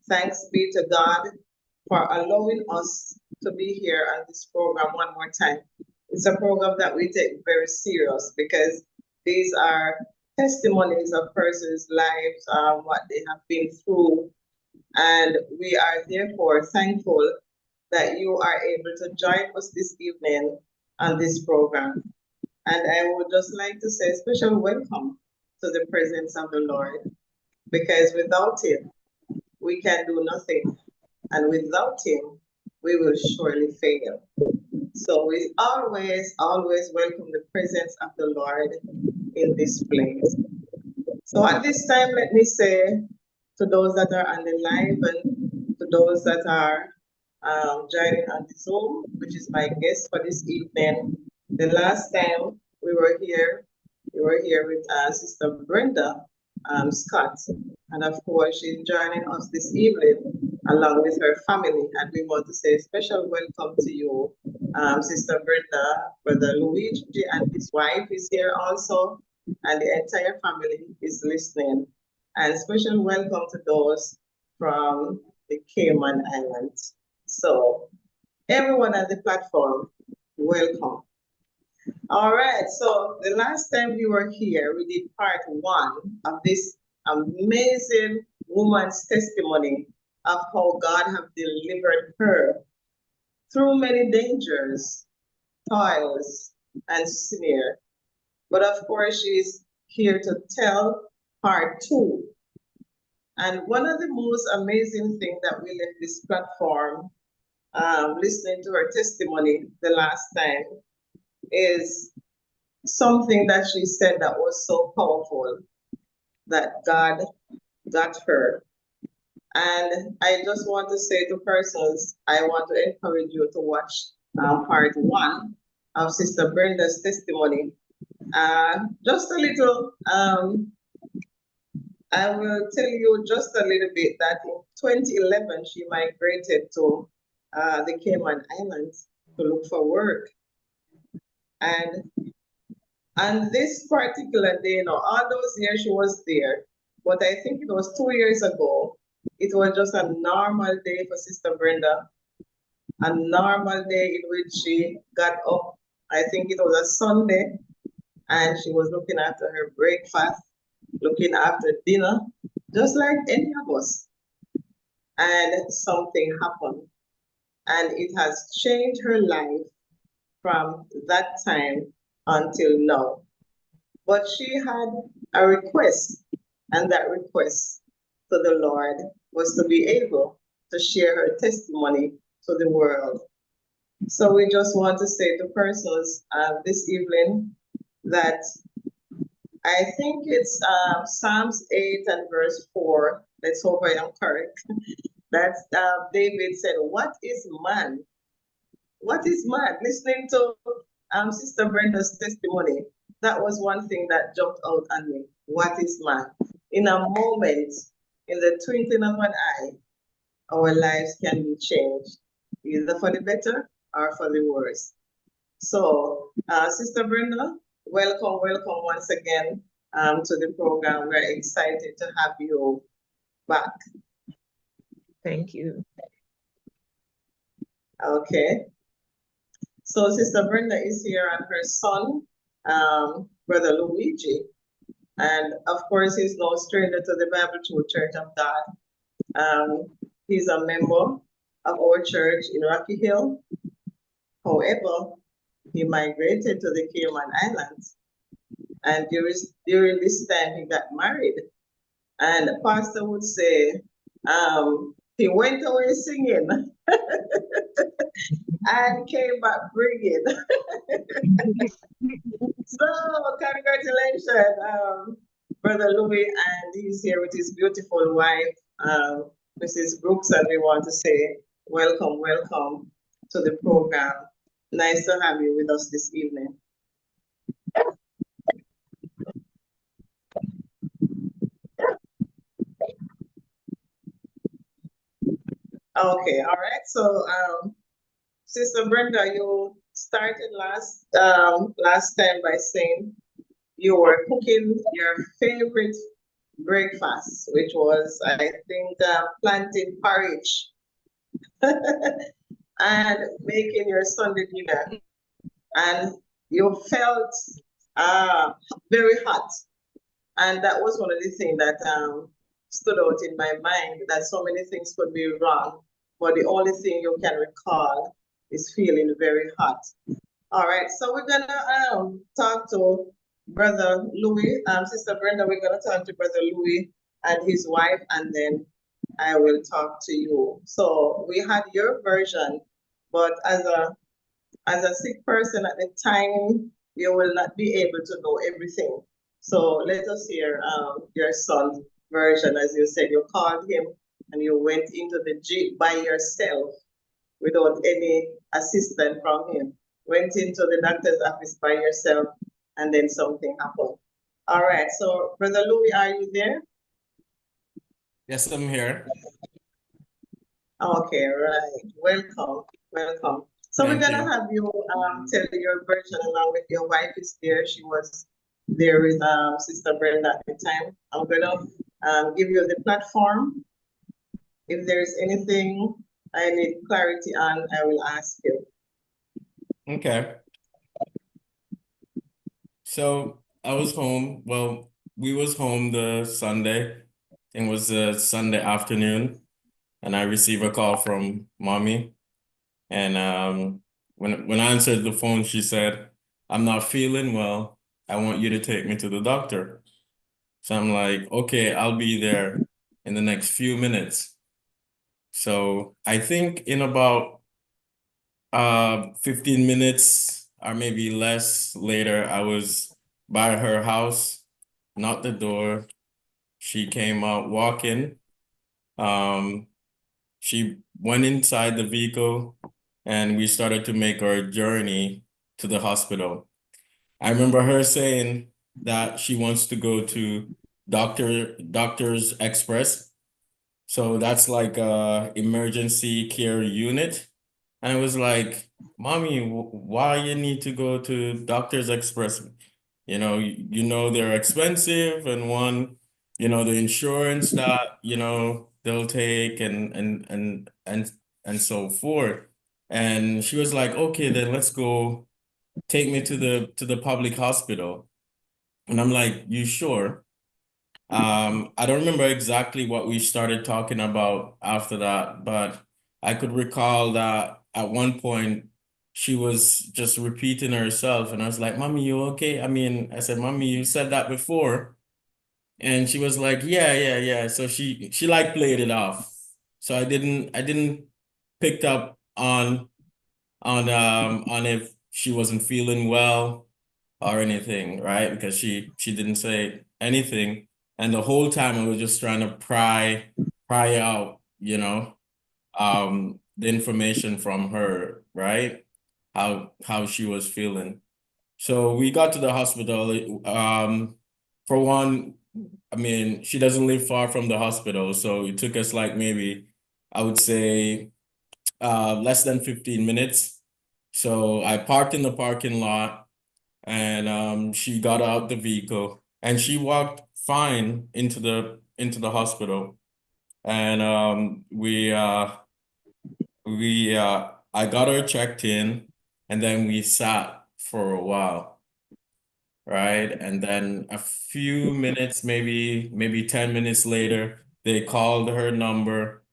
Thanks be to God for allowing us to be here on this program one more time. It's a program that we take very serious because these are testimonies of persons' lives, what they have been through, and we are therefore thankful that you are able to join us this evening on this program. And I would just like to say a special welcome to the presence of the Lord, because without Him, we can do nothing. And without Him, we will surely fail. So we always welcome the presence of the Lord in this place. So at this time, let me say to those that are on the live and to those that are joining on the Zoom, which is my guest for this evening. The last time we were here with Sister Brenda Scott, and of course she's joining us this evening along with her family, and we want to say a special welcome to you, Sister Brenda. Brother Luigi and his wife is here also, and the entire family is listening. And special welcome to those from the Cayman Islands. So everyone at the platform, welcome. All right, so the last time we were here, we did part one of this amazing woman's testimony of how God have delivered her through many dangers, toils, and snare. But of course, she's here to tell part two. And one of the most amazing things that we left this platform listening to her testimony the last time is something that she said that was so powerful, that God got her. And I just want to say to persons, I want to encourage you to watch part one of Sister Brenda's testimony. Just a little, I will tell you just a little bit that in 2011, she migrated to the Cayman Islands to look for work. And on this particular day, all those years she was there, but I think it was 2 years ago, it was just a normal day for Sister Brenda, a normal day in which she got up. I think it was a Sunday, and she was looking after her breakfast, looking after dinner, just like any of us. And something happened, and it has changed her life from that time until now. But she had a request, and that request to the Lord was to be able to share her testimony to the world. So we just want to say to persons this evening that I think it's Psalms 8 and verse 4. Let's hope I am correct. That David said, "What is man? What is man?" Listening to Sister Brenda's testimony, that was one thing that jumped out at me. What is man? In a moment, in the twinkling of an eye, our lives can be changed, either for the better or for the worse. So, Sister Brenda, welcome once again to the program. We're excited to have you back. Thank you. Okay. So Sister Brenda is here and her son, Brother Luigi. And of course, he's no stranger to the Bible True Church of God. He's a member of our church in Rocky Hill. However, he migrated to the Cayman Islands. And during this time, he got married. And the pastor would say, he went away singing and came back bringing. So, congratulations, Brother Louis, and he's here with his beautiful wife, Mrs. Brooks, and we want to say welcome to the program. Nice to have you with us this evening. Okay, all right. So, Sister Brenda, you started last time by saying you were cooking your favorite breakfast, which was, I think, plantain porridge and making your Sunday dinner. And you felt uh, very hot. And that was one of the things that stood out in my mind, that so many things could be wrong, but the only thing you can recall is feeling very hot. All right, so we're gonna talk to Brother Louis, Sister Brenda. We're gonna talk to Brother Louis and his wife, and then I will talk to you. So we had your version, but as a sick person at the time, you will not be able to know everything. So let us hear your son's version. As you said, you called him and you went into the jeep by yourself without any assistance from him. Went into the doctor's office by yourself, and then something happened. All right, so Brother Louis, are you there? Yes, I'm here. Okay, right. Welcome, welcome. So we're Thank gonna you. have you tell your version along with your wife is there. She was there with Sister Brenda at the time. I'm gonna give you the platform. If there's anything I need clarity on, I will ask you. Okay. So I was home. Well, we was home the Sunday. It was a Sunday afternoon, and I received a call from mommy. And when I answered the phone, she said, "I'm not feeling well. I want you to take me to the doctor." So I'm like, "Okay, I'll be there in the next few minutes." So I think in about 15 minutes or maybe less later, I was by her house, knocked the door. She came out walking. Um, she went inside the vehicle and we started to make our journey to the hospital. I remember her saying that she wants to go to Doctor's Express. So that's like a emergency care unit. And I was like, Mommy, why you need to go to Doctor's Express? You know they're expensive, and one, the insurance that, they'll take and so forth. And she was like, okay, then let's go, take me to the public hospital. And I'm like, you sure? I don't remember exactly what we started talking about after that, but I could recall that at one point she was just repeating herself, and I was like, "Mommy, you okay?" I mean, I said, "Mommy, you said that before," and she was like, "Yeah, yeah, yeah." So she like played it off. So I didn't pick up on if she wasn't feeling well or anything, right? Because she didn't say anything. And the whole time I was just trying to pry out, the information from her, right? How she was feeling. So we got to the hospital. For one, I mean, she doesn't live far from the hospital, so it took us like maybe, I would say, less than 15 minutes. So I parked in the parking lot, and she got out the vehicle and she walked fine into the hospital. And I got her checked in, and then we sat for a while, right? And then a few minutes, maybe 10 minutes later, they called her number.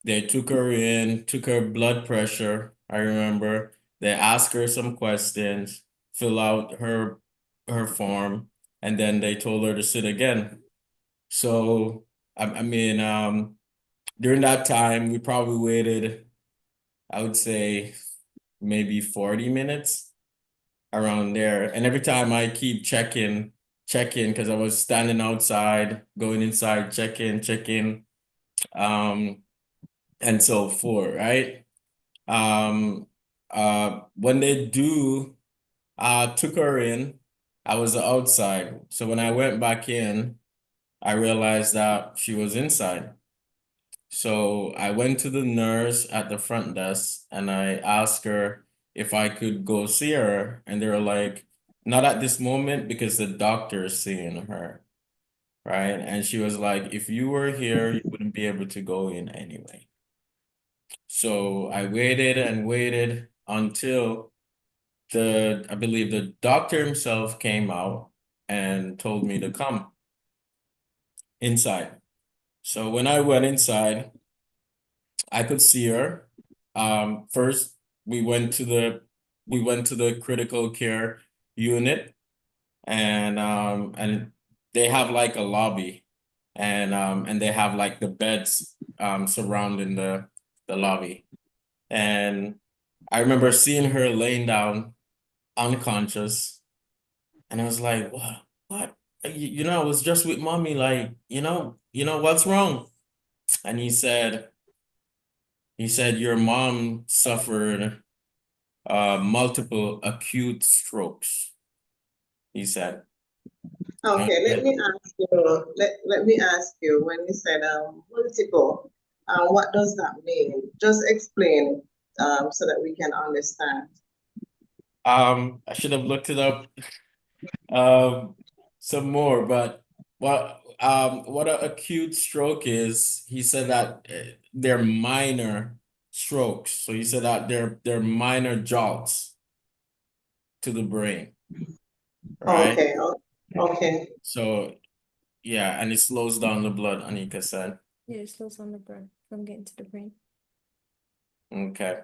They took her in, took her blood pressure. I remember they asked her some questions, fill out her form, and then they told her to sit again. So I mean, during that time, we probably waited, I would say, maybe 40 minutes around there. And every time I keep checking, because I was standing outside, going inside, checking, um, and so forth, right? Um, when they do took her in, I was outside. So when I went back in, I realized that she was inside. So I went to the nurse at the front desk and I asked her if I could go see her. And they were like, not at this moment because the doctor is seeing her. right? And she was like, if you were here, you wouldn't be able to go in anyway. So I waited and waited until I believe the doctor himself came out and told me to come inside. So when I went inside, I could see her. First we went to the critical care unit, and they have like a lobby, and they have like the beds surrounding the lobby. And I remember seeing her laying down unconscious, and I was like, what? What? I was just with mommy, like, what's wrong? And he said your mom suffered multiple acute strokes, he said. Okay, let And me ask you, let me ask you, when you said multiple, what does that mean? Just explain so that we can understand. I should have looked it up um some more, but what an acute stroke is, he said that they're minor strokes. So he said that they're minor jolts to the brain, right? Okay, okay, So yeah, and it slows down the blood, Anika said. Yeah, it slows down the blood from getting to the brain. Okay.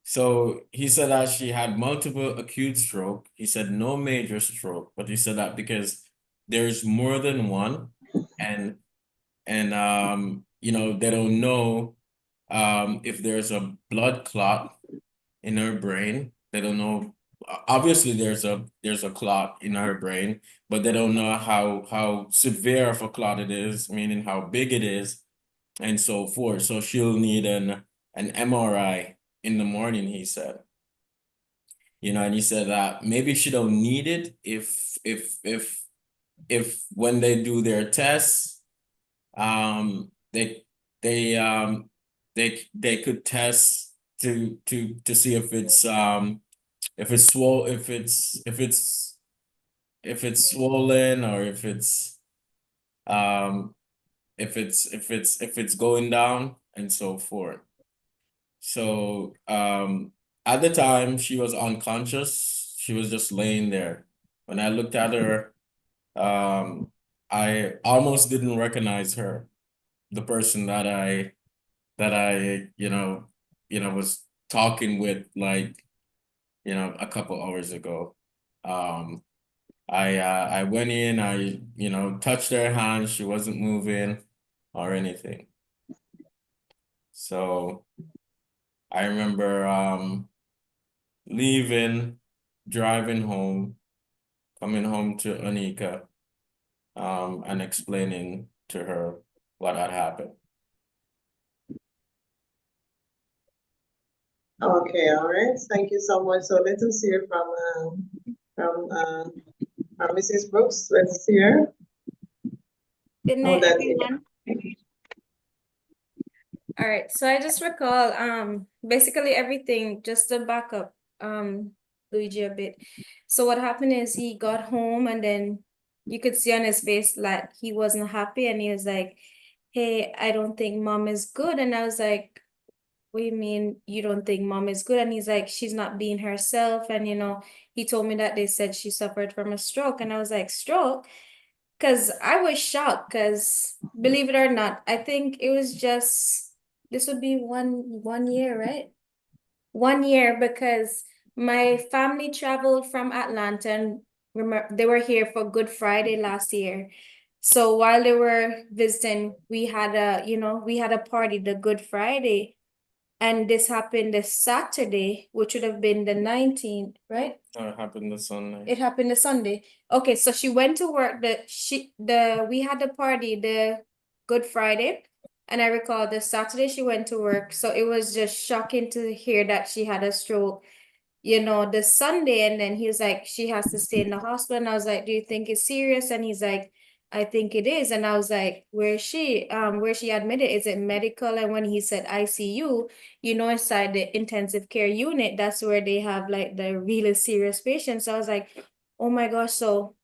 So he said that she had multiple acute stroke. He said no major stroke, but he said that because there's more than one, and they don't know if there's a blood clot in her brain. They don't know. Obviously, there's a clot in her brain, but they don't know how severe of a clot it is, meaning how big it is, and so forth. So she'll need an MRI in the morning, he said. And he said that maybe she don't need it if when they do their tests, they they they could test to see if it's swollen, or um if it's going down, and so forth. So at the time she was unconscious, she was just laying there. When I looked at her, I almost didn't recognize her, the person that I was talking with, like, a couple hours ago. I went in, I touched her hand, she wasn't moving or anything. So I remember leaving, driving home, coming home to Anika, and explaining to her what had happened. okay, all right. Thank you so much. So let us hear from Mrs. Brooks. Let's hear Good how night, that everyone. All right, so I just recall basically everything, just to back up Luigi a bit. So what happened is he got home, and then you could see on his face that he wasn't happy, and he was like, hey, I don't think mom is good. And I was like, what do you mean you don't think mom is good? And he's like, she's not being herself. And he told me that they said she suffered from a stroke. And I was like, stroke? Because I was shocked, because believe it or not, I think it was just, this would be one year, right? 1 year, because my family traveled from Atlanta, and remember, they were here for Good Friday last year. So while they were visiting, we had a party the Good Friday, and this happened this Saturday, which would have been the 19th, right? It happened this Sunday. It happened this Sunday. Okay, so she went to work. We had the party the Good Friday, and I recall the Saturday she went to work. So it was just shocking to hear that she had a stroke, the Sunday. And then he was like, she has to stay in the hospital. And I was like, do you think it's serious? And he's like, I think it is. And I was like, where is she? Where she admitted? Is it medical? And when he said ICU, inside the intensive care unit, that's where they have like the really serious patients. So I was like, oh my gosh. So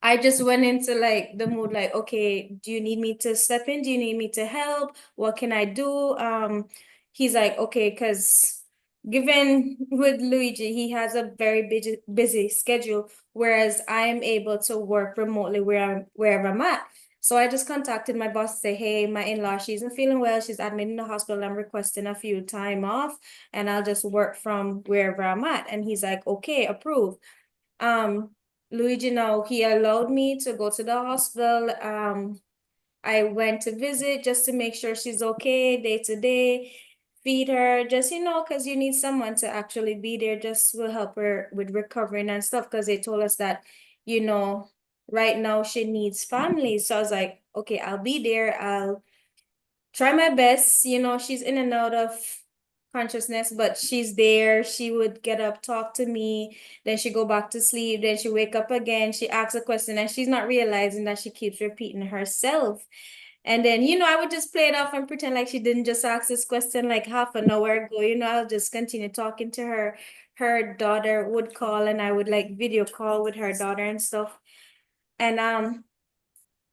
I just went into like the mood, like, okay, do you need me to step in? Do you need me to help? What can I do? He's like, okay, because given with Luigi, he has a very busy schedule, whereas I am able to work remotely wherever I'm at. So I just contacted my boss to say, hey, my in-law, she isn't feeling well. She's admitted in the hospital. I'm requesting a few time off, and I'll just work from wherever I'm at. And he's like, okay, approve. Um, Luigi, now he allowed me to go to the hospital. I went to visit just to make sure she's okay day to day, feed her, just, because you need someone to actually be there, just will help her with recovering and stuff. Because they told us that, right now she needs family. So I was like, okay, I'll be there. I'll try my best. She's in and out of consciousness, but she's there. She would get up, talk to me, then she go back to sleep, then she wake up again, she asks a question, and she's not realizing that she keeps repeating herself. And then, I would just play it off and pretend like she didn't just ask this question like half an hour ago. I'll just continue talking to her. Her daughter would call, and I would like video call with her daughter and stuff. And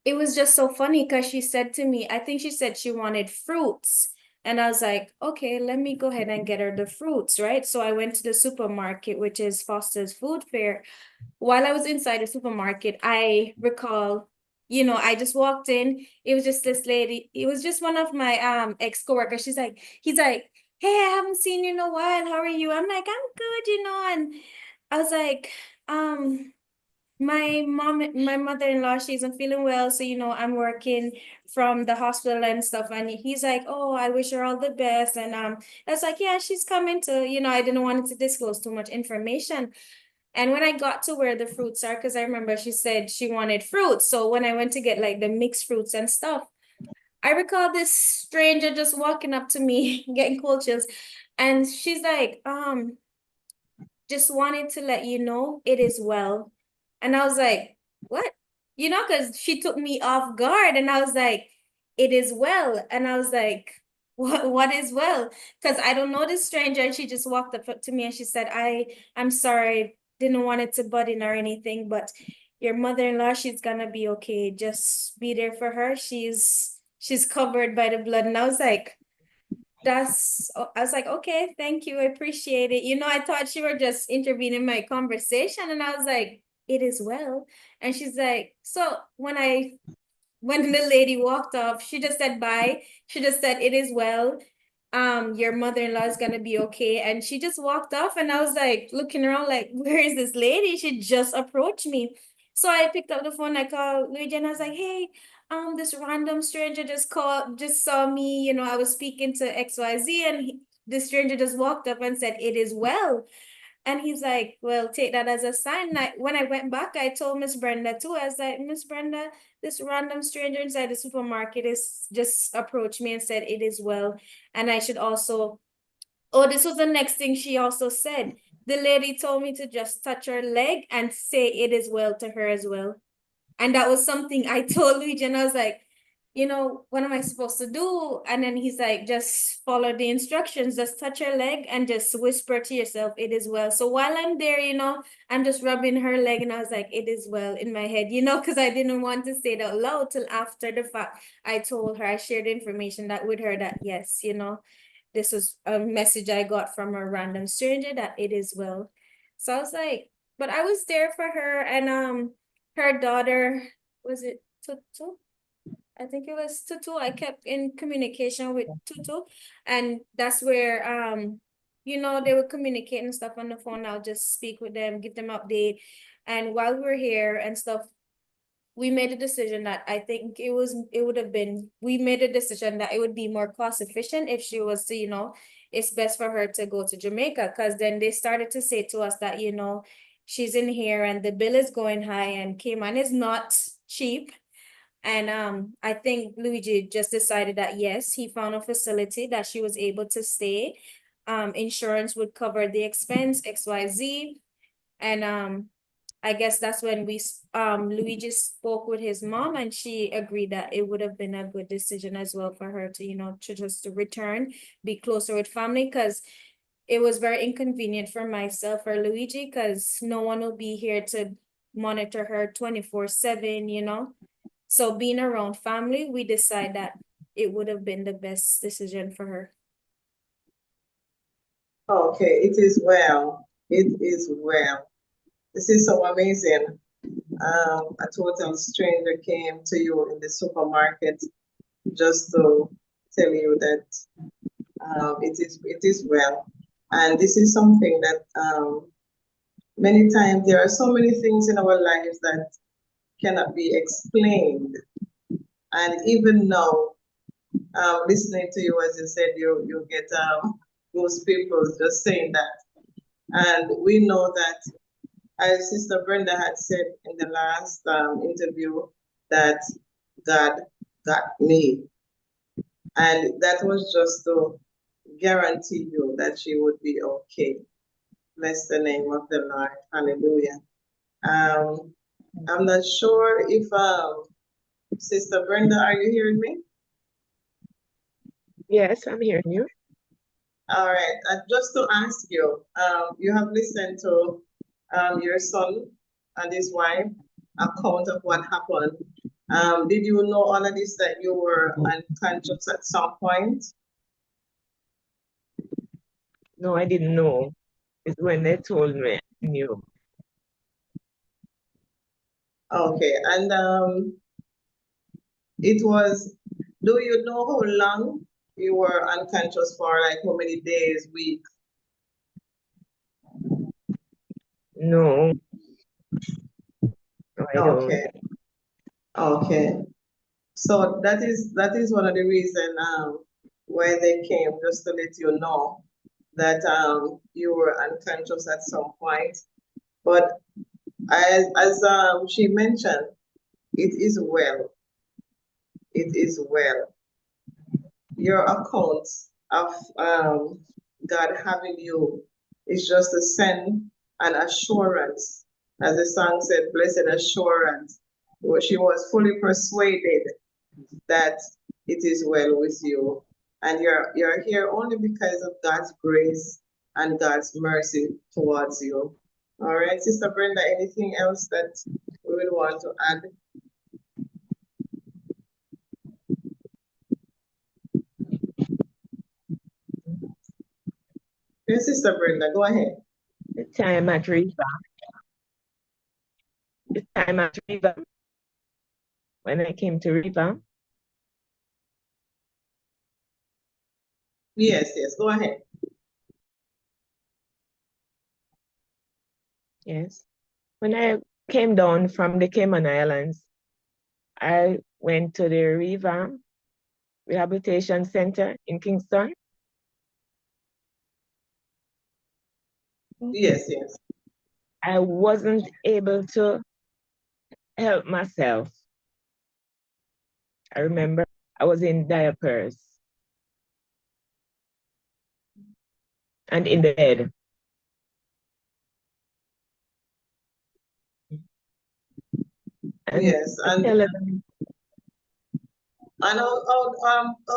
it was just so funny because she said to me, I think she said she wanted fruits. And I was like, okay, let me go ahead and get her the fruits, right? So I went to the supermarket, which is Foster's Food Fair. While I was inside the supermarket, I recall, I just walked in. It was just this lady. It was just one of my ex-coworkers. He's like, hey, I haven't seen you in a while. How are you? I'm like, I'm good, and I was like, my mother-in-law, she isn't feeling well, so I'm working from the hospital and stuff. And he's like, oh, I wish her all the best. And I was like, yeah, she's coming to, I didn't want to disclose too much information. And when I got to where the fruits are, because I remember she said she wanted fruits, so when I went to get like the mixed fruits and stuff, I recall this stranger just walking up to me getting cold chills, and she's like, just wanted to let you know it is well. And I was like, what? Because she took me off guard, and I was like, it is well. And I was like, what is well? Because I don't know this stranger. And she just walked up to me and she said, I'm sorry, didn't want it to butt in or anything, but your mother-in-law, she's gonna be okay. Just be there for her. She's covered by the blood. And I was like, I was like, okay, thank you. I appreciate it. I thought she were just intervening in my conversation, and I was like, it is well. And she's like, so when the lady walked off, she just said bye. She just said, it is well. Your mother-in-law is gonna be okay. And she just walked off, and I was like looking around like, where is this lady? She just approached me. So I picked up the phone, I called Luigi, and I was like, hey, this random stranger just saw me, I was speaking to XYZ, and the stranger just walked up and said, it is well. And he's like, well, take that as a sign. When I went back, I told Miss Brenda too. I was like, Miss Brenda, this random stranger inside the supermarket is just approached me and said it is well. And I should also, oh, this was the next thing she also said. The lady told me to just touch her leg and say it is well to her as well. And that was something I told Luigi, and I was like, what am I supposed to do? And then he's like, just follow the instructions, just touch her leg and just whisper to yourself, it is well. So while I'm there, I'm just rubbing her leg, and I was like, it is well in my head, because I didn't want to say it out loud till after the fact. I told her, I shared information that with her that yes, this was a message I got from a random stranger that it is well. So I was like, but I was there for her, and her daughter, was it Tutu? I think it was Tutu. I kept in communication with Tutu, and that's where they would communicate and stuff on the phone. I'll just speak with them, give them update. And while we were here and stuff, we made a decision that I think we made a decision that it would be more cost efficient if she was to, it's best for her to go to Jamaica, because then they started to say to us that, she's in here and the bill is going high and Cayman is not cheap. And I think Luigi just decided that yes, he found a facility that she was able to stay. Insurance would cover the expense, XYZ. And I guess that's when Luigi spoke with his mom, and she agreed that it would have been a good decision as well for her to, to just to return, be closer with family, because it was very inconvenient for myself or Luigi, because no one will be here to monitor her 24/7, you know. So being around family, we decide that it would have been the best decision for her. Okay, it is well. It is well. This is so amazing. A total stranger came to you in the supermarket just to tell you that it is well. And this is something that many times there are so many things in our lives that cannot be explained. And even now, listening to you, as you said, you get most people just saying that. And we know that, as Sister Brenda had said in the last interview, that God got me. And that was just to guarantee you that she would be okay. Bless the name of the Lord. Hallelujah. I'm not sure if Sister Brenda, are you hearing me? Yes, I'm hearing you. All right. Just to ask you, you have listened to your son and his wife account of what happened. Did you know all of this, that you were unconscious at some point? No, I didn't know. It's when they told me I knew. Okay. And it was, do you know how long you were unconscious for? Like how many days, weeks? No, no, I don't. Okay. Okay. So that is one of the reason why they came, just to let you know that you were unconscious at some point. But as she mentioned, it is well. It is well. Your account of God having you is just a send an assurance. As the song said, blessed assurance. Well, she was fully persuaded that it is well with you. And you're here only because of God's grace and God's mercy towards you. All right, Sister Brenda, anything else that we would want to add? Yes, Sister Brenda, go ahead. The time at Riva. The time at Riva. When I came to Riva. Yes, yes, go ahead. Yes. When I came down from the Cayman Islands, I went to the Riva Rehabilitation Center in Kingston. Yes, yes. I wasn't able to help myself. I remember I was in diapers and in the bed. And Yes, and how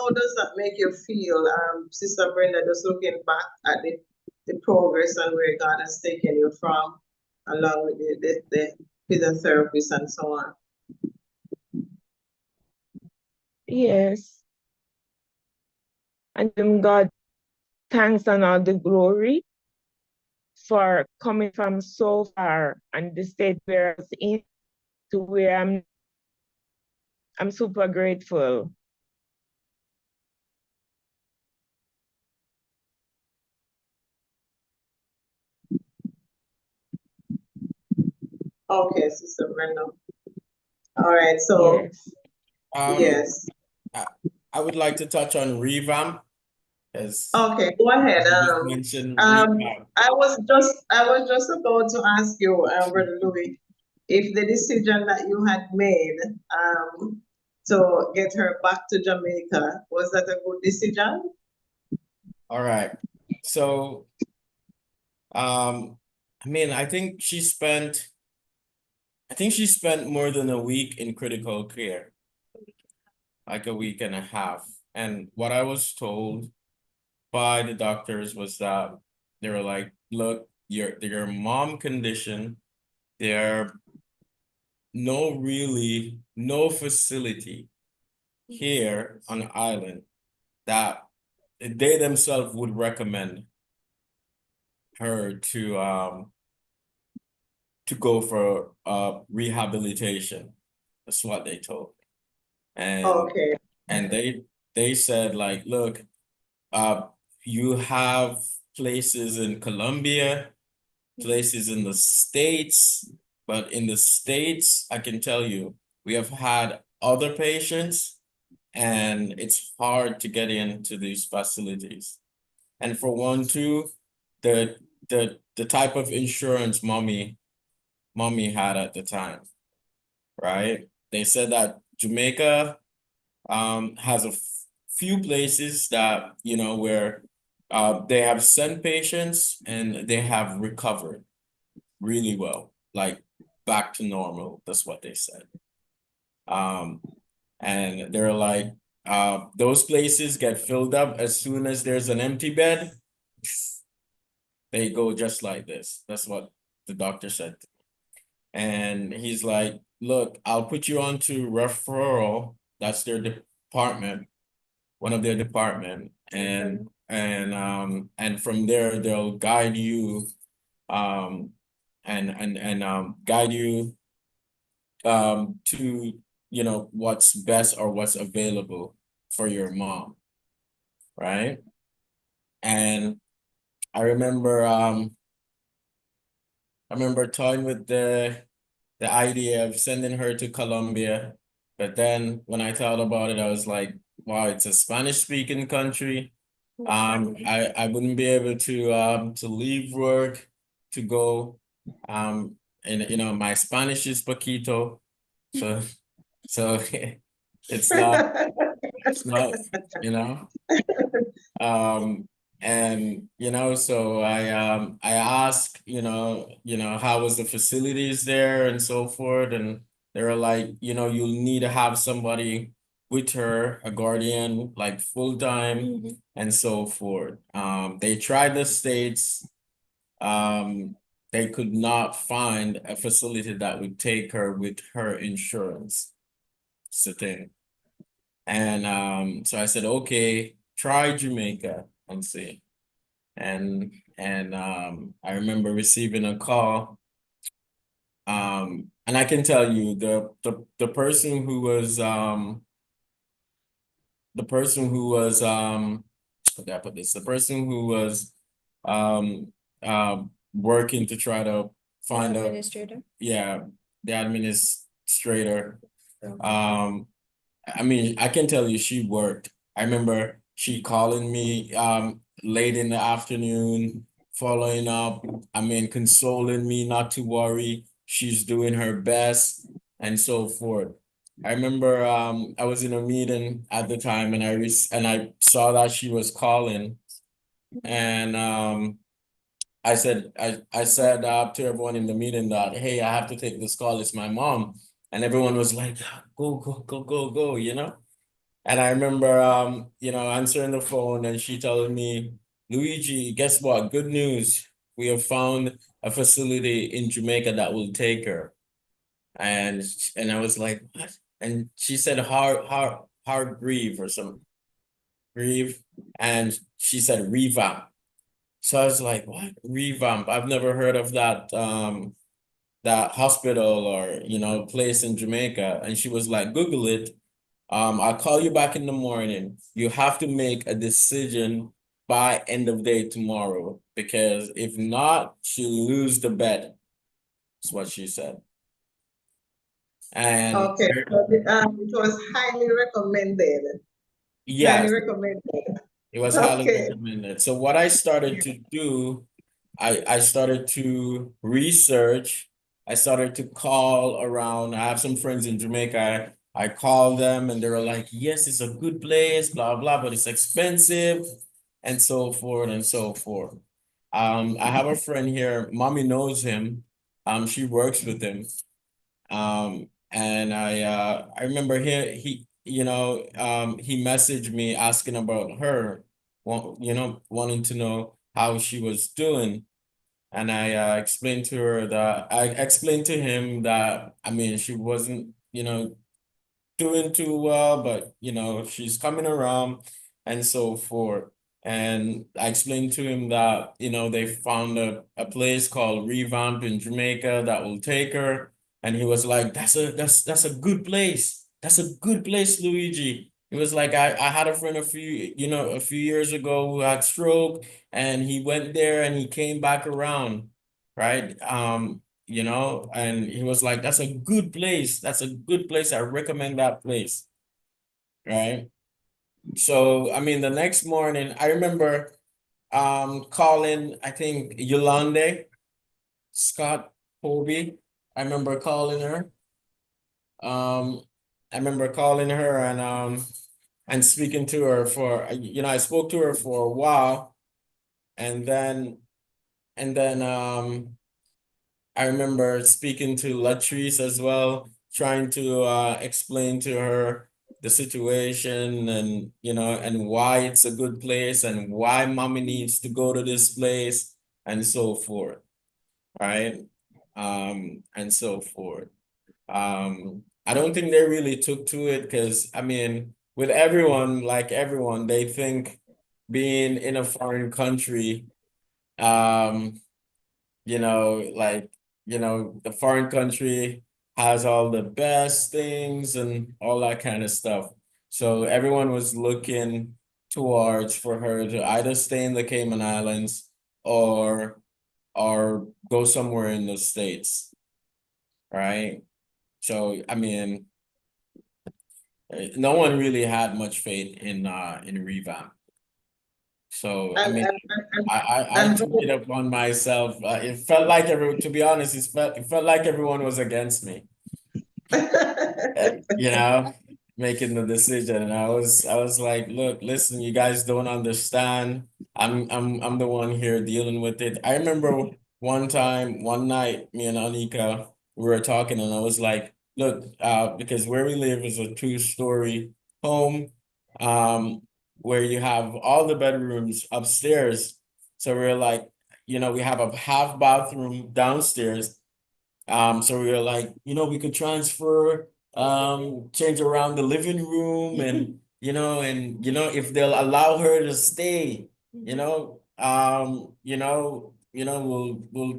does that make you feel, Sister Brenda, just looking back at the progress and where God has taken you from, along with the physiotherapist and so on? yes. And God, thanks and all the glory for coming from so far and the state where I was in to where I'm super grateful. Okay, Sister Brenda. All right, so Yes. yes. I would like to touch on revamp, as Okay, go ahead. you just mentioned revamp. I was just about to ask you, Brother Louis, if the decision that you had made to get her back to Jamaica, was that a good decision? All right. So, I mean, I think she spent more than a week in critical care, like a week and a half. And what I was told by the doctors was that they were like, look, your mom condition, they're no facility here on the island that they themselves would recommend her to go for rehabilitation. That's what they told me. Okay. And they said like, look, you have places in Colombia, places in the States, but in the States, I can tell you, we have had other patients and it's hard to get into these facilities. And for one, too, the type of insurance mommy had at the time, right? They said that Jamaica has a few places that, you know, where they have sent patients and they have recovered really well, like back to normal. That's what they said. And they're like, those places get filled up as soon as there's an empty bed, they go just like this. That's what the doctor said. And he's like, look, I'll put you on to referral. That's their department, one of their department. And from there they'll guide you and guide you to, you know, what's best or what's available for your mom, right? And I remember toying with the idea of sending her to Colombia, but then when I thought about it, I was like, wow, it's a Spanish speaking country. I wouldn't be able to leave work to go. And you know, my Spanish is poquito, so so it's not, you know. And you know, so I asked, how was the facilities there and so forth, and they were like, you'll need to have somebody with her, a guardian, like full time and so forth. They tried the States. They could not find a facility that would take her with her insurance. It's the thing. And so I said, okay, try Jamaica and see. And I remember receiving a call. And I can tell you the person who was how do I put this? The person who was working to try to find a Administrator. yeah, the administrator. I mean, I can tell you she worked. I remember she calling me late in the afternoon, following up, I mean, consoling me not to worry. She's doing her best and so forth. I remember I was in a meeting at the time and I saw that she was calling, and I said to everyone in the meeting that, hey, I have to take this call, it's my mom. And everyone was like, go, go, go, go, go, you know? And I remember, answering the phone and she told me, Luigi, guess what? Good news. We have found a facility in Jamaica that will take her. And I was like, what? And she said hard grieve or some grieve. And she said revamp. So I was like, what? Revamp? I've never heard of that hospital or, place in Jamaica. And she was like, Google it. I'll call you back in the morning. You have to make a decision by end of day tomorrow, because if not, she'll lose the bet. That's what she said. And Okay, so it was highly recommended. Highly yes, recommended. it was highly Okay. recommended. So what I started to do, I started to research. I started to call around. I have some friends in Jamaica. I called them and they were like, yes, it's a good place, blah, blah, but it's expensive and so forth and so forth. I have a friend here, mommy knows him. She works with him. And I remember he messaged me asking about her, wanting to know how she was doing. And I explained to her that I explained to him that I mean she wasn't, doing too well, but she's coming around and so forth. And I explained to him that, they found a place called Revamp in Jamaica that will take her. And he was like, that's a good place. That's a good place, Luigi. It was like I had a friend a few years ago who had stroke, and he went there and he came back around, right? And he was like, that's a good place. That's a good place. I recommend that place. Right. So, I mean, the next morning, I remember calling, I think, Yolande Scott Hobie. I remember calling her. Um, I remember calling her and speaking to her I spoke to her for a while, and then I remember speaking to Latrice as well, trying to explain to her the situation and why it's a good place and why mommy needs to go to this place and so forth, right? And so forth. I don't think they really took to it because I mean, with everyone, like everyone, they think being in a foreign country, um, the foreign country has all the best things and all that kind of stuff. So everyone was looking towards for her to either stay in the Cayman Islands or go somewhere in the States, right? So I mean, no one really had much faith in Revamp. So I And, mean, and, and, I and, took it upon myself. It felt like to be honest, it felt like everyone was against me. You know, making the decision. And I was like, look, listen, you guys don't understand. I'm the one here dealing with it. I remember one night, me and Anika, we were talking, and I was like, look, because where we live is a two-story home, um, where you have all the bedrooms upstairs. So we're like, we have a half bathroom downstairs. So we were like, we could transfer, change around the living room if they'll allow her to stay, we'll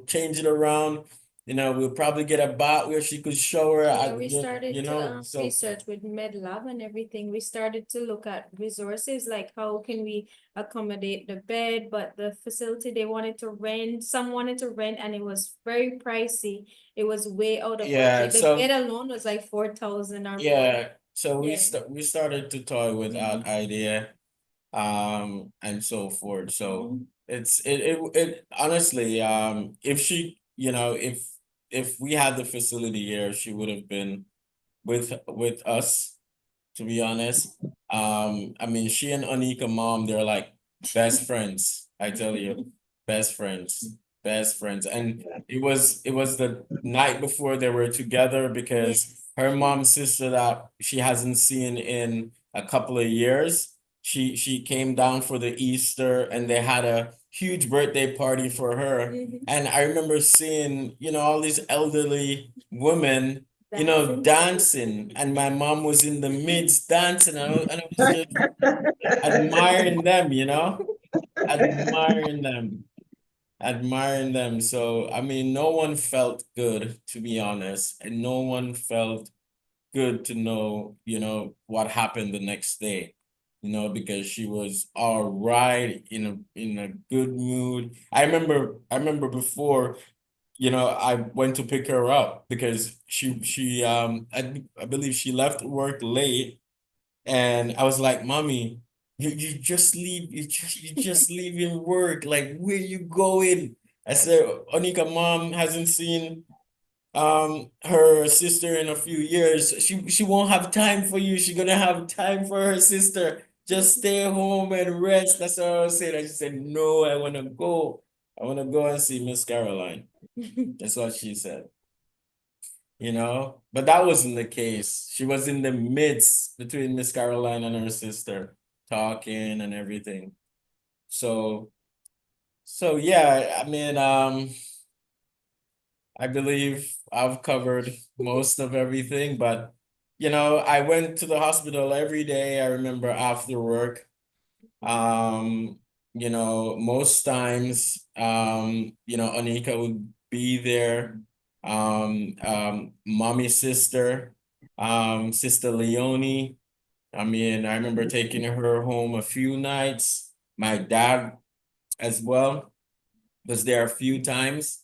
change it around. We'll probably get a bath where she could shower. Yeah, we started to So research with MedLab and everything. We started to look at resources, like how can we accommodate the bed, but the facility they wanted to rent, some wanted to rent, and it was very pricey. It was way out of yeah, budget. The so bed alone was like 4,000 or more. yeah, so Yeah. we started to toy with that idea, and so forth. So it honestly, if she, if we had the facility here, she would have been with us, to be honest. I mean, she and Anika mom, they're like best friends. I tell you, best friends, best friends. And it was the night before they were together because her mom's sister that she hasn't seen in a couple of years, she came down for the Easter and they had a huge birthday party for her. And I remember seeing, all these elderly women dancing, and my mom was in the midst dancing, and I was just admiring them, admiring them, admiring them. So, I mean, no one felt good, to be honest, and no one felt good to know, what happened the next day, because she was all right, in a good mood. I remember before, I went to pick her up because I believe she left work late, and I was like, Mommy, you just leaving work. Like, where you going? I said, Onika mom hasn't seen her sister in a few years. She won't have time for you. She's gonna have time for her sister. Just stay home and rest. That's what I was saying. And she said, No, I wanna go. I wanna go and see Miss Caroline. That's what she said. But that wasn't the case. She was in the midst between Miss Caroline and her sister, talking and everything. So yeah, I mean, I believe I've covered most of everything, but you know, I went to the hospital every day. I remember after work. Um, you know, most times, you know, Anika would be there. Mommy's sister, Sister Leonie. I mean, I remember taking her home a few nights. My dad as well was there a few times.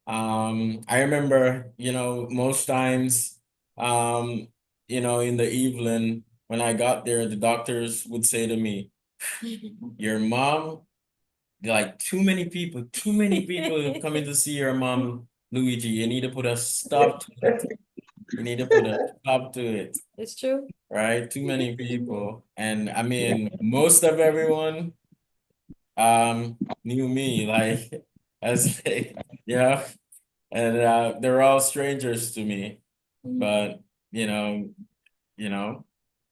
I remember, you know, most times, um, you know, in the evening when I got there, the doctors would say to me, your mom, like too many people coming to see your mom, Luigi. You need to put a stop to it. You need to put a stop to it, It's true. right? Too many people. And I mean, most of everyone knew me, like as yeah, and they're all strangers to me. But you know, you know,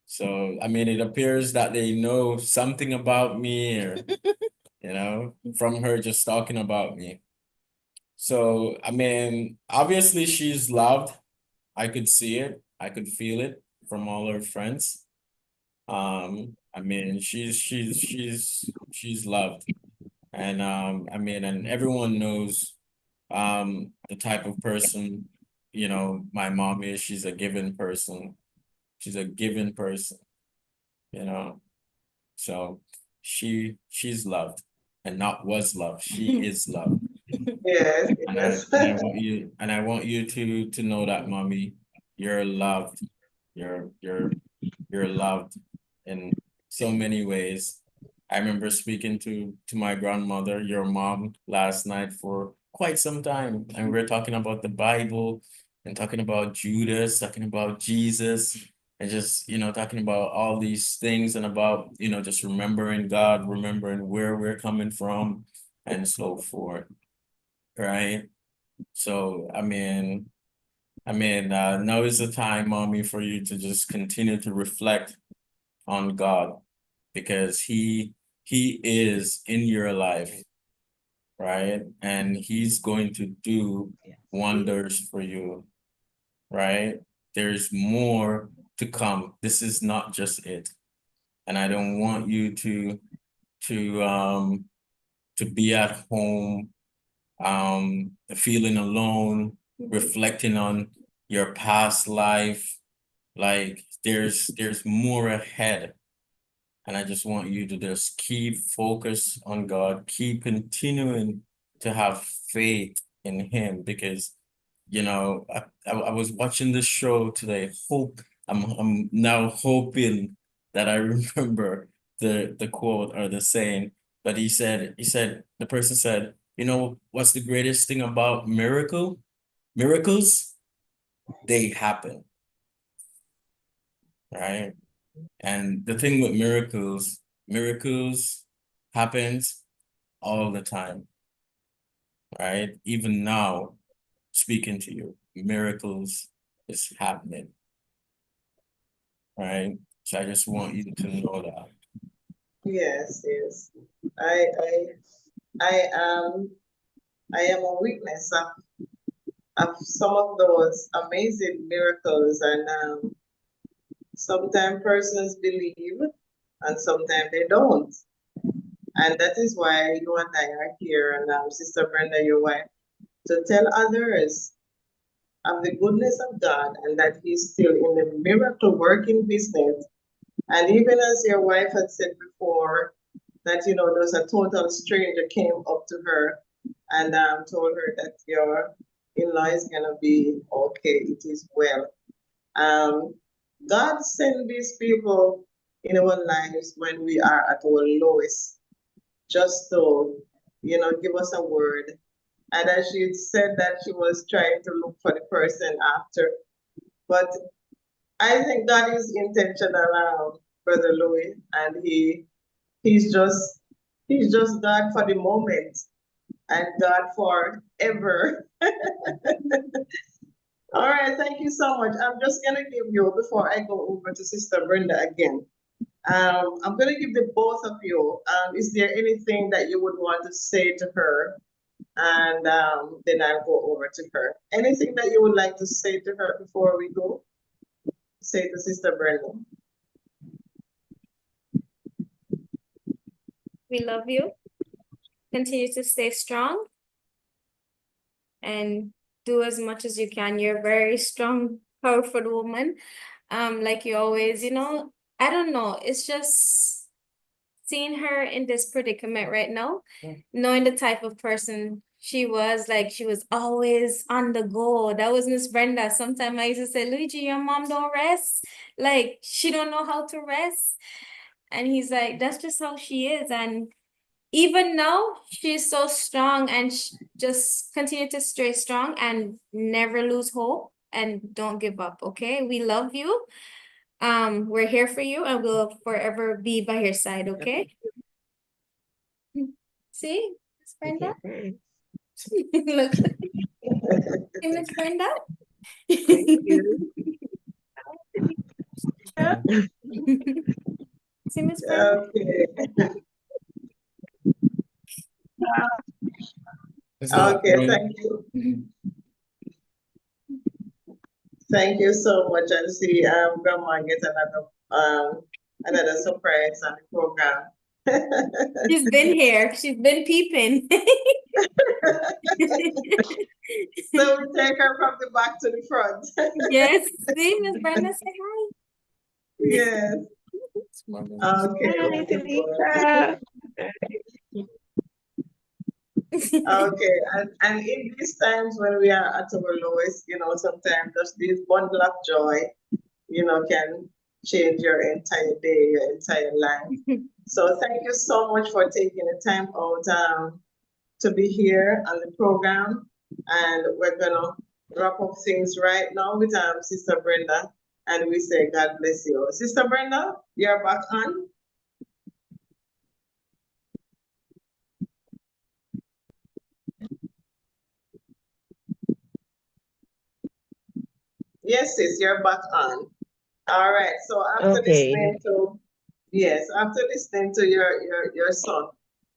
so I mean it appears that they know something about me or you know, from her just talking about me. So, I mean, obviously she's loved. I could see it. I could feel it from all her friends. I mean, she's loved. And I mean, and everyone knows the type of person, you know, my mom is. She's a given person. She's a given person, you know. So she's loved and not was loved. She is loved. Yes, And yes. I want you to know that, mommy, you're loved. You're loved in so many ways. I remember speaking to my grandmother, your mom, last night for quite some time, and we were talking about the Bible and talking about Judas, talking about Jesus, and just you know talking about all these things and about you know just remembering God, remembering where we're coming from, and so forth, right? So now is the time, mommy, for you to just continue to reflect on God because he is in your life, right? And he's going to do wonders for you, right? There's more to come. This is not just it. And I don't want you to to be at home feeling alone, reflecting on your past life. Like there's more ahead. And I just want you to just keep focus on God, keep continuing to have faith in Him because you know I was watching this show today. I'm now hoping that I remember the quote or the saying, but he said the person said, you know what's the greatest thing about miracles? They happen, right? And the thing with miracles happens all the time, right? Even now, speaking to you, miracles is happening, right? So I just want you to know that. Yes, yes. I I I am a witness of some of those amazing miracles, and sometimes persons believe and sometimes they don't. And that is why you and I are here, and Sister Brenda, your wife, to tell others of the goodness of God and that He's still in the miracle working business. And even as your wife had said before, that there was a total stranger came up to her and told her that your in-law is gonna be okay, it is well. Um, God sent these people in our lives when we are at our lowest, just to, give us a word. And as she said that she was trying to look for the person after, but I think God is intentional, Brother Louis, and he's just he's just God for the moment and God forever. All right, thank you so much. I'm just gonna give you before I go over to Sister Brenda again. I'm gonna give the both of you. Is there anything that you would want to say to her and then I'll go over to her. Anything that you would like to say to her before we go? Say to Sister Brenda. We love you. Continue to stay strong and do as much as you can. You're a very strong, powerful woman. Like you always, I don't know. It's just seeing her in this predicament right now, knowing the type of person she was, like she was always on the go. That was Miss Brenda. Sometimes I used to say, Luigi, your mom don't rest. Like she don't know how to rest. And he's like, that's just how she is. And even now, she's so strong and just continue to stay strong and never lose hope and don't give up. Okay, we love you. We're here for you and we'll forever be by your side. Okay. See, Miss Brenda. Okay. Look, see, Miss Brenda. Thank you. See, Miss Brenda. Okay. It's not Okay, funny. thank you. Thank you so much. And see, Grandma get another surprise on the program. She's been here. She's been peeping. So we take her from the back to the front. Yes, see, Miss Brenda, say hi. Yes. Okay. Hi, Tanika. Okay. And in these times when we are at our lowest, sometimes just this bundle of joy, can change your entire day, your entire life. So thank you so much for taking the time out to be here on the program. And we're gonna wrap up things right now with Sister Brenda. And we say God bless you. Sister Brenda, you're back on. Yes, sis, you're back on. All right. So after Okay. listening to your son,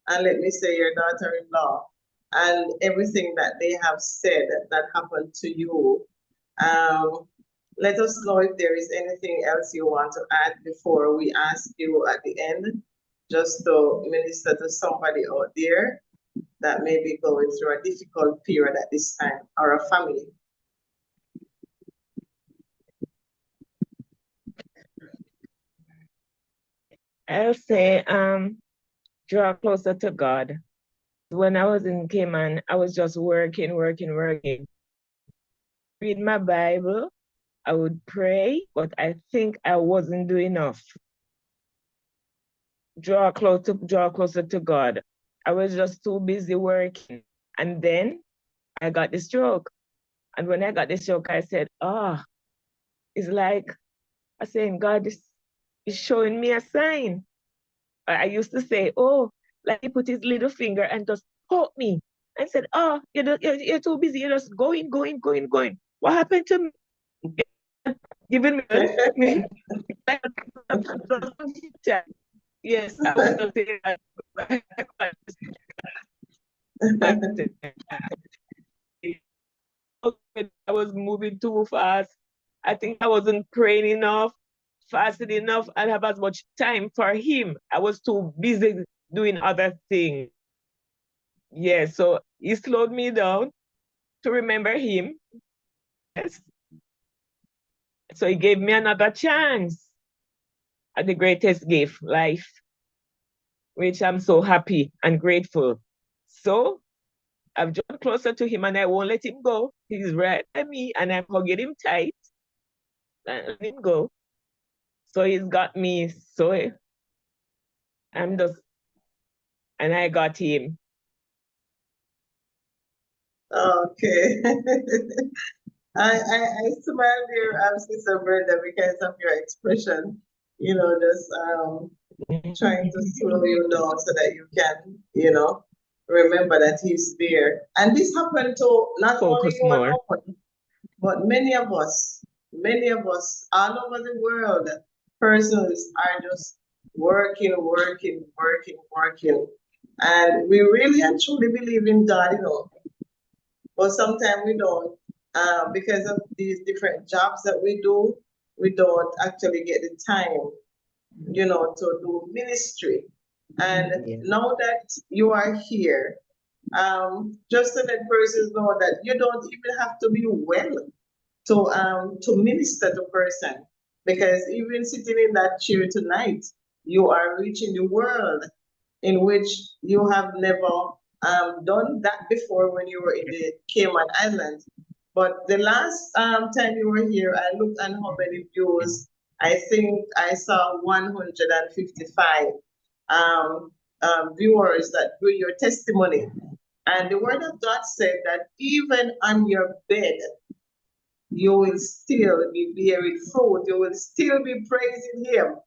and let me say your daughter-in-law, and everything that they have said that happened to you, let us know if there is anything else you want to add before we ask you at the end, just to minister to somebody out there that may be going through a difficult period at this time, or a family. I'll say, draw closer to God. When I was in Cayman, I was just working. Read my Bible, I would pray, but I think I wasn't doing enough. Draw closer to God. I was just too busy working. And then I got the stroke. And when I got the stroke, I said, it's like I saying God is showing me a sign. I used to say, like he put his little finger and just poke me. I said, you're too busy. You're just going. What happened to me? Giving me yes, I would just say that. I was moving too fast. I think I wasn't praying enough, fasting enough, and have as much time for him. I was too busy doing other things. Yeah, so he slowed me down to remember him. Yes. So he gave me another chance at the greatest gift, life, which I'm so happy and grateful. So I've drawn closer to him and I won't let him go. He's right at me and I'm hugging him tight and let him go. So he's got me. So I'm just, and I got him. Okay. I smile there, Sister Brenda, because of your expression, just trying to slow you down so that you can, remember that he's there. And this happened to not only Focus you and more. I, but many of us all over the world, persons are just working. And we really and truly believe in God, but sometimes we don't, because of these different jobs that we don't actually get the time, to do ministry. And Yeah. now that you are here, just to let persons know that you don't even have to be well to minister to person, because even sitting in that chair tonight, you are reaching the world in which you have never done that before when you were in the Cayman Islands. But the last time you were here, I looked at how many views. I think I saw 155 viewers that view your testimony. And the word of God said that even on your bed, you will still be bearing fruit. You will still be praising Him.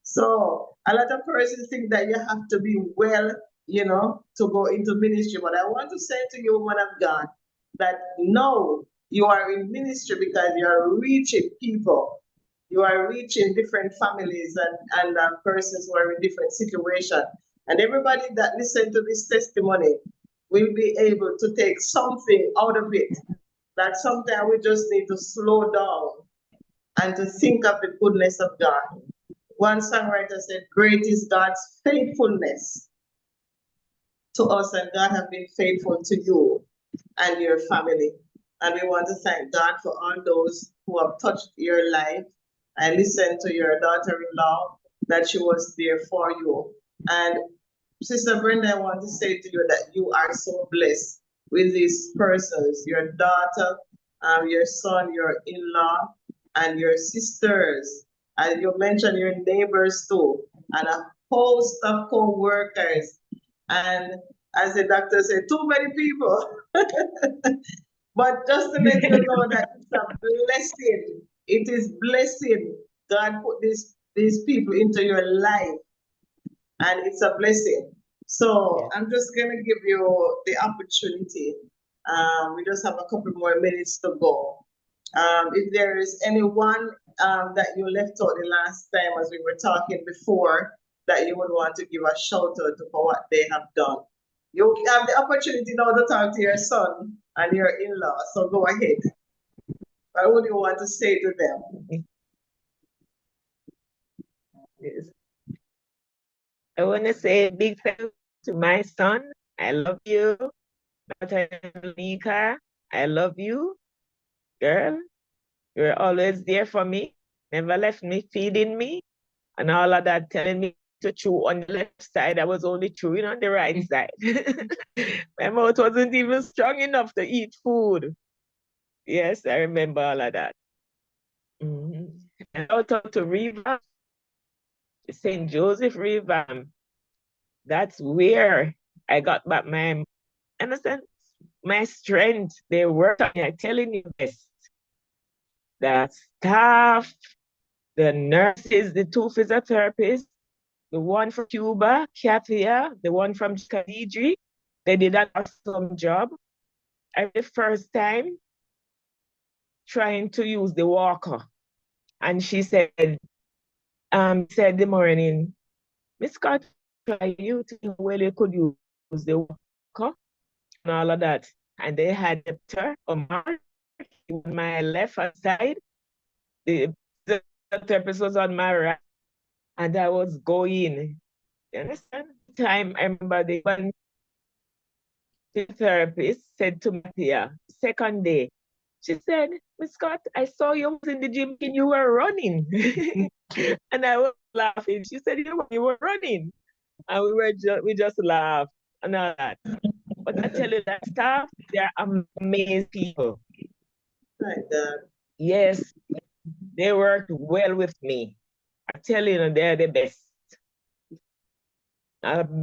So a lot of persons think that you have to be well, to go into ministry. But I want to say to you, woman of God, that no, you are in ministry because you are reaching people. You are reaching different families and persons who are in different situations. And everybody that listen to this testimony will be able to take something out of it. That sometimes we just need to slow down and to think of the goodness of God. One songwriter said, "Great is God's faithfulness to us, and God has been faithful to you and your family." And we want to thank God for all those who have touched your life. I listened to your daughter-in-law that she was there for you. And Sister Brenda, I want to say to you that you are so blessed with these persons, your daughter, your son, your in-law, and your sisters. And you mentioned your neighbors too, and a host of co-workers. And as the doctor said, too many people. But just to let you know that it's a blessing. It is blessing. God put these people into your life, and it's a blessing. So Yeah. I'm just gonna give you the opportunity. We just have a couple more minutes to go. If there is anyone that you left out the last time as we were talking before that you would want to give a shout out to for what they have done. You have the opportunity now to talk to your son and your in-law, so go ahead. What would you want to say to them? Yes. I want to say a big thank you to my son. I love you. Daughter Nika, I love you. Girl, you're always there for me. Never left me, feeding me, and all of that, telling me to chew on the left side. I was only chewing on the right side. My mouth wasn't even strong enough to eat food. Yes, I remember all of that. And out to Riva, St. Joseph River. That's where I got back my innocence, my strength. They worked on me. I'm telling you this. The staff, the nurses, the two physiotherapists, the one from Cuba, Katia, the one from Khadiji, they did an awesome job. The first time trying to use the walker. And she said the morning, Miss Scott, try you to well you could use the walker and all of that. And they had Dr. Omar on my left hand side. The therapist was on my right. And I was going. You understand? Time I remember the one therapist said to Matia, second day, she said, Miss Scott, I saw you in the gym and you were running. And I was laughing. She said, you were running. And we just laughed and all that. But I tell you that staff, they're amazing people. Like that. Yes, they worked well with me. I tell you, they're the best.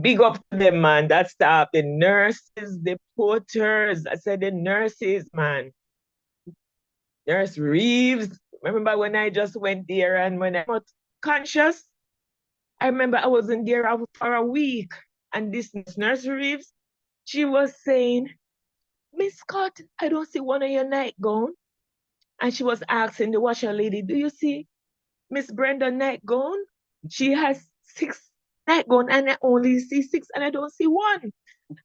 Big up to them, man. That staff, the nurses, the porters. I said the nurses, man. Nurse Reeves. Remember when I just went there and when I was conscious, I remember I was in there for a week. And this Nurse Reeves, she was saying, Miss Scott, I don't see one of your nightgown. And she was asking the washer lady, do you see Miss Brenda nightgown? She has I go and I only see 6 and I don't see 1.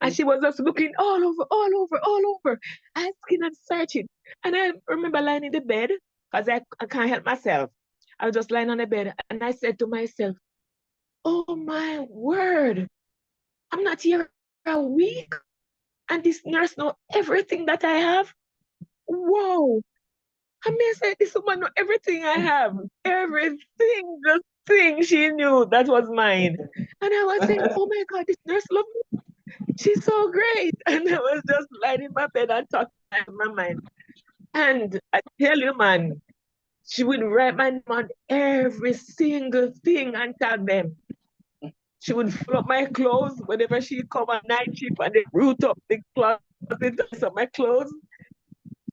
And she was just looking all over, all over, all over, asking and searching. And I remember lying in the bed because I can't help myself. I was just lying on the bed and I said to myself, oh my word, I'm not here a week. And this nurse know everything that I have. Whoa. I mean, say this woman know everything I have. Every single thing she knew that was mine. And I was saying, oh my God, this nurse loves me. She's so great. And I was just lying in my bed and talking in my mind. And I tell you, man, she would write my name on every single thing and tag them. She would fill up my clothes whenever she come on night shift and they root up the closet of my clothes.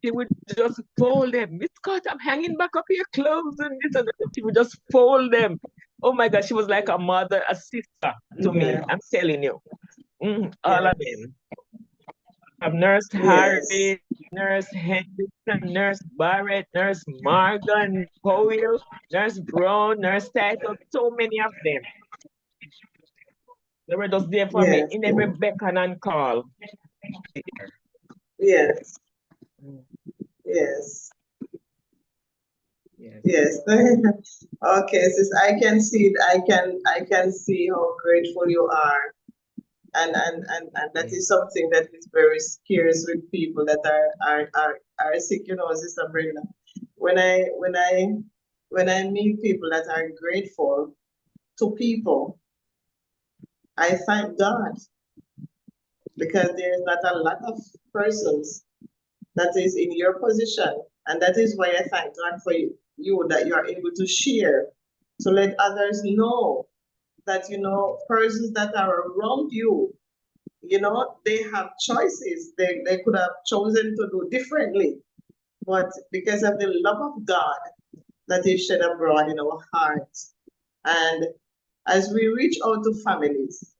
She would just fold them. Miss Scott, I'm hanging back up your clothes and this and that. She would just fold them. Oh my God, she was like a mother, a sister to me. Yeah. I'm telling you. All of Yes. them. I've Nurse Yes. Harry, Nurse Henderson, Nurse Barrett, Nurse Morgan, Powell, Nurse Brown, Nurse Title, so many of them. They were just there for me Yes. in every beckon and call. Yes. Mm, Yes. Yes. Yes. Okay, sis, I can see it. I can see how grateful you are. And that is something that is very scarce with people that are sick, you know, Sister Brenda. When I meet people that are grateful to people, I thank God because there's not a lot of persons that is in your position. And that is why I thank God for you that you are able to share, to let others know that, you know, persons that are around you, you know, they have choices. They could have chosen to do differently. But because of the love of God that is shed abroad in our hearts, and as we reach out to families,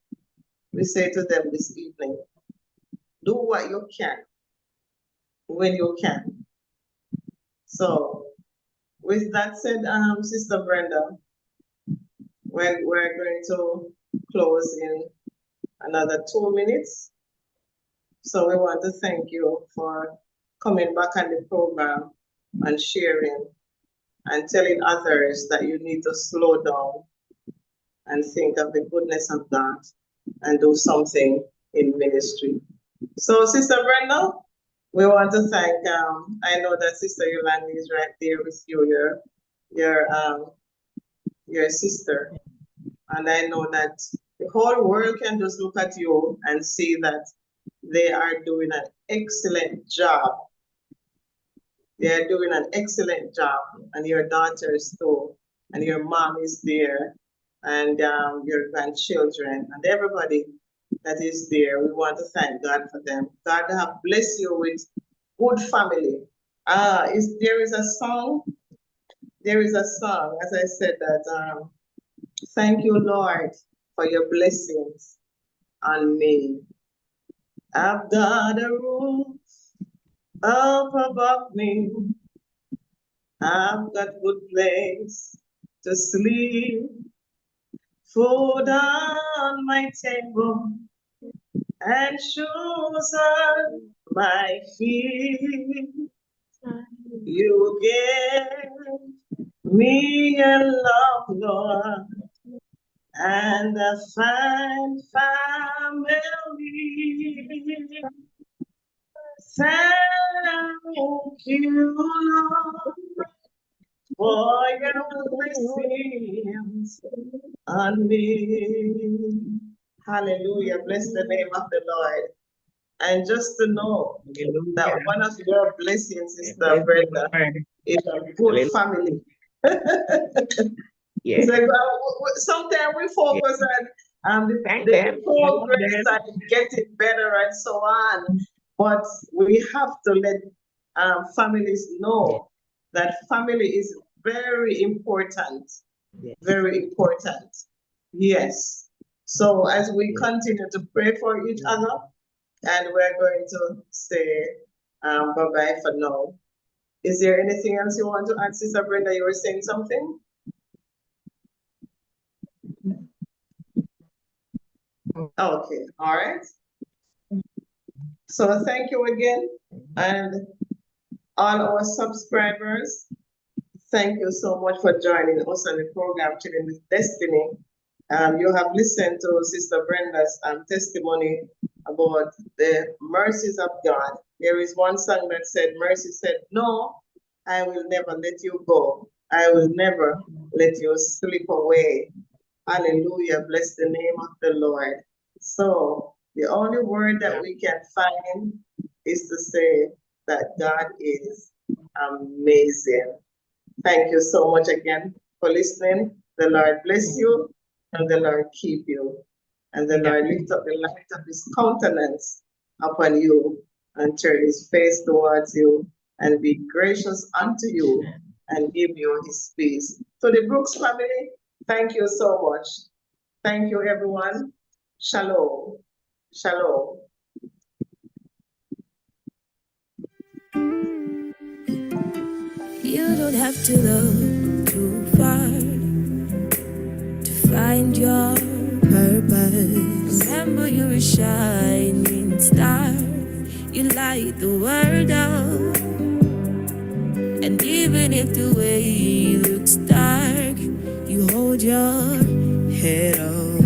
we say to them this evening, do what you can when you can. So with that said, Sister Brenda, we're going to close in another 2 minutes. So we want to thank you for coming back on the program and sharing and telling others that you need to slow down and think of the goodness of God and do something in ministry. So, Sister Brenda, we want to thank, I know that Sister Yolanda is right there with you, your sister. And I know that the whole world can just look at you and see that they are doing an excellent job. They are doing an excellent job, and your daughters too, and your mom is there, and your grandchildren, and everybody that is there. We want to thank God for them. God have blessed you with good family. There is a song. There is a song, as I said, that thank you, Lord, for your blessings on me. I've got a roof up above me. I've got good place to sleep, food on my table, and shoes on my feet. You gave me a love, Lord, and a fine family. Thank you, Lord, for your blessings on me. Hallelujah. Bless the name of the Lord. And just to know that Hallelujah. one of your blessings, Sister Bless the Brenda, Lord. is a good Hallelujah. family. Yeah. It's like, sometimes we focus on Thank the them. I love progress them. and getting better and so on. But we have to let families know that family is very important. Yes. Very important. Yes. So as we Yes. continue to pray for each Yes. other, and we're going to say bye-bye for now. Is there anything else you want to add, Sister Brenda? You were saying something? Okay, all right. So thank you again. And all our subscribers, thank you so much for joining us on the program Chilling with Destiny. You have listened to Sister Brenda's testimony about the mercies of God. There is one song that said, Mercy said, no, I will never let you go. I will never let you slip away. Hallelujah. Bless the name of the Lord. So the only word that we can find is to say that God is amazing. Thank you so much again for listening. The Lord bless you and the Lord keep you. And the Lord lift up the light of his countenance upon you and turn his face towards you and be gracious unto you and give you his peace. To the Brooks family, thank you so much. Thank you, everyone. Shalom. Shalom. You don't have to look too far to find your purpose. Remember, you're a shining star. You light the world up. And even if the way looks dark, you hold your head up.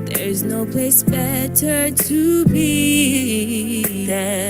There's no place better to be than